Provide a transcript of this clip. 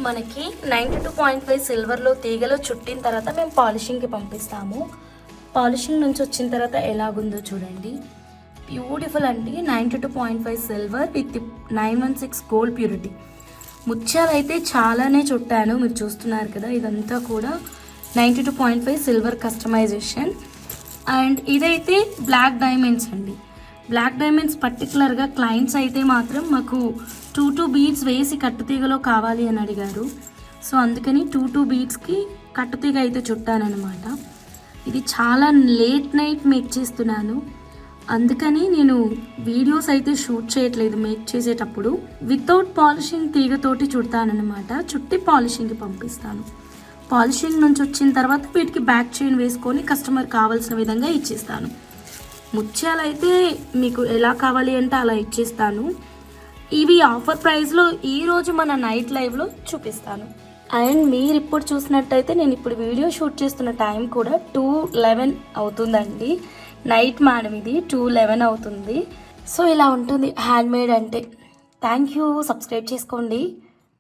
మనకి 92.5 సిల్వర్లో తీగలో చుట్టిన తర్వాత మేము పాలిషింగ్కి పంపిస్తాము. పాలిషింగ్ నుంచి వచ్చిన తర్వాత ఎలాగుందో చూడండి. బ్యూటిఫుల్ అండి. 92.5 సిల్వర్ విత్ 916 గోల్డ్ ప్యూరిటీ. ముత్యాలు అయితే చాలానే చుట్టాను, మీరు చూస్తున్నారు కదా. ఇదంతా కూడా 92.5 సిల్వర్ కస్టమైజేషన్. అండ్ ఇదైతే బ్లాక్ డైమండ్స్ అండి. బ్లాక్ డైమండ్స్ పర్టికులర్గా క్లయింట్స్ అయితే మాత్రం మాకు 2 బీడ్స్ వేసి కట్టుతీగలో కావాలి అని అడిగారు. సో అందుకని 2 బీడ్స్కి కట్టుతీగ అయితే చుట్టానమాట. ఇది చాలా లేట్ నైట్ మేక్ చేస్తున్నాను, అందుకని నేను వీడియోస్ అయితే షూట్ చేయట్లేదు మేక్ చేసేటప్పుడు. వితౌట్ పాలిషింగ్ తీగతోటి చుడతానమాట. చుట్టి పాలిషింగ్కి పంపిస్తాను. పాలిషింగ్ నుంచి వచ్చిన తర్వాత వీటికి బ్యాక్ చైన్ వేసుకొని కస్టమర్ కావాల్సిన విధంగా ఇచ్చేస్తాను. ముత్యాలు అయితే మీకు ఎలా కావాలి అంటే అలా ఇచ్చేస్తాను. ఇవి ఆఫర్ ప్రైస్లో ఈరోజు మన నైట్ లైవ్లో చూపిస్తాను. అండ్ మీరు ఇప్పుడు చూసినట్టయితే నేను ఇప్పుడు వీడియో షూట్ చేస్తున్న టైం కూడా 2:11 అవుతుందండి. నైట్ మేడం, ఇది 2:11 అవుతుంది. సో ఇలా ఉంటుంది హ్యాండ్మేడ్ అంటే. Thank you. సబ్స్క్రైబ్ చేసుకోండి.